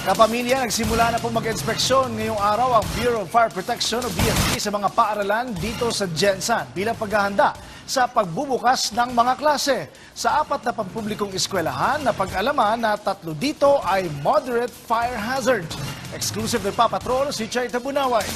Kapamilya, nagsimula na po mag-inspeksyon ngayong araw ang Bureau of Fire Protection o BFP sa mga paaralan dito sa Jensan bilang paghahanda sa pagbubukas ng mga klase. Sa 4 na pampublikong eskwelahan na pag-alaman na 3 dito ay moderate fire hazard. Exclusive na papatrol si Chay Tabunaway.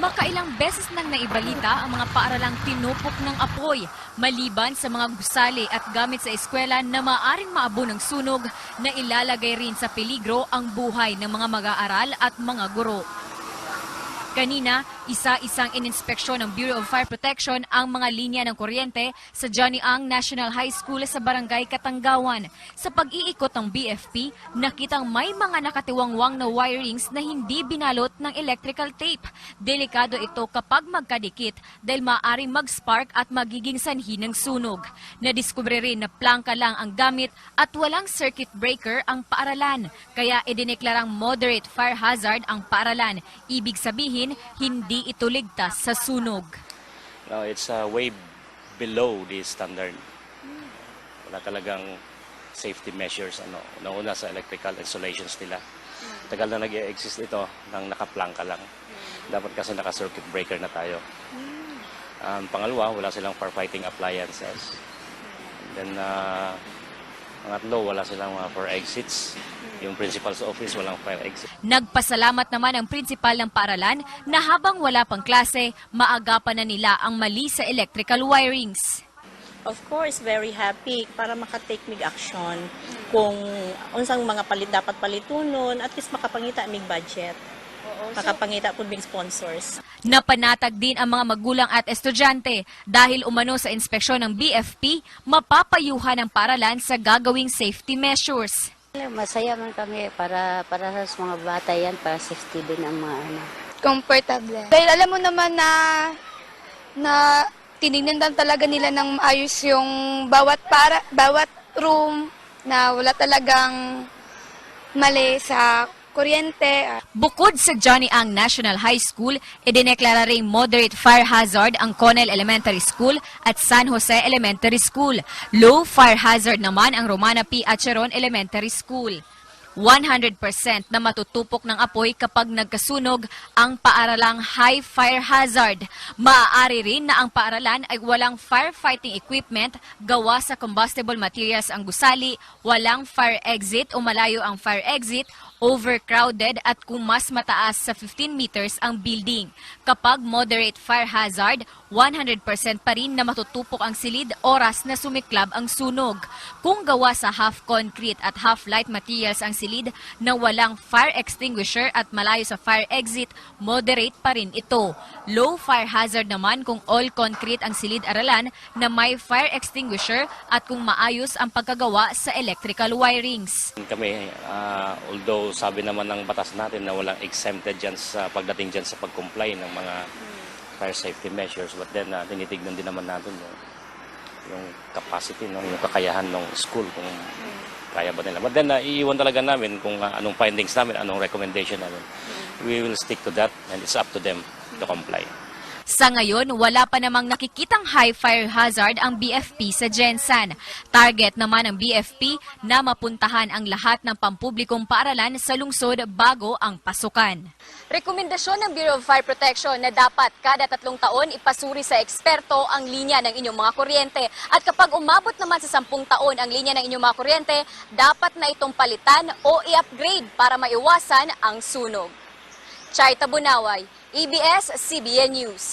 Makailang beses nang naibalita ang mga paaralang tinupok ng apoy, maliban sa mga gusali at gamit sa eskwela na maaring maabo ng sunog na ilalagay rin sa peligro ang buhay ng mga mag-aaral at mga guro. Kanina, isa-isang ininspeksyon ng Bureau of Fire Protection ang mga linya ng kuryente sa Johnny Ang National High School sa Barangay Katanggawan. Sa pag-iikot ng BFP, nakitang may mga nakatiwangwang na wirings na hindi binalot ng electrical tape. Delikado ito kapag magkadikit dahil maaaring mag-spark at magiging sanhi ng sunog. Nadiskubre rin na plangka lang ang gamit at walang circuit breaker ang paaralan. Kaya idineklarang moderate fire hazard ang paaralan. Ibig sabihin, hindi ito ligtas sa sunog. No, it's way below the standard. Wala talagang safety measures. Nauna sa electrical installations nila. Tagal na nag-exist ito nang nakaplangka lang. Dapat kasi naka-circuit breaker na tayo. Pangalawa, wala silang firefighting appliances. And then, pangatlo, wala silang fire exits. Yung principal's office, walang fire exit. Nagpasalamat naman ang principal ng paaralan na habang wala pang klase, maagapan na nila ang mali sa electrical wirings. Of course, very happy para makatake mig action kung unsang mga palit dapat palitunon, at least makapangita mig budget. Makapangita po mig sponsors. Napanatag din ang mga magulang at estudyante dahil umano sa inspeksyon ng BFP, mapapayuhan ang paaralan sa gagawing safety measures. Masaya man kami para sa mga bata yan, para safety din ang mga anak. Comfortable. Dahil alam mo naman na tinignan talaga nila ng maayos yung bawat room, na wala talagang mali sa kuryente. Bukod sa Johnny Ang National High School, idineklara ring moderate fire hazard ang Conel Elementary School at San Jose Elementary School. Low fire hazard naman ang Romana P. Acheron Elementary School. 100% na matutupok ng apoy kapag nagkasunog ang paaralang high fire hazard. Maaari rin na ang paaralan ay walang firefighting equipment, gawa sa combustible materials ang gusali, walang fire exit o malayo ang fire exit, overcrowded at kung mas mataas sa 15 meters ang building. Kapag moderate fire hazard, 100% pa rin na matutupok ang silid oras na sumiklab ang sunog. Kung gawa sa half-concrete at half-light materials ang silid na walang fire extinguisher at malayo sa fire exit, moderate pa rin ito. Low fire hazard naman kung all-concrete ang silid-aralan na may fire extinguisher at kung maayos ang pagkagawa sa electrical wirings. Kami, although sabi naman ng batas natin na walang exempted dyan sa pagdating dyan sa pag-comply ng mga fire safety measures, but then tinitignan din naman natin yung capacity, yung kakayahan ng school kung kaya ba nila. But then iiwan talaga namin kung anong findings namin, anong recommendation namin. We will stick to that and it's up to them to comply. Sa ngayon, wala pa namang nakikitang high fire hazard ang BFP sa Jensan. Target naman ng BFP na mapuntahan ang lahat ng pampublikong paaralan sa lungsod bago ang pasukan. Rekomendasyon ng Bureau of Fire Protection na dapat kada 3 taon ipasuri sa eksperto ang linya ng inyong mga kuryente. At kapag umabot naman sa 10 taon ang linya ng inyong mga kuryente, dapat na itong palitan o i-upgrade para maiwasan ang sunog. Chay Tabunaway, ABS-CBN News.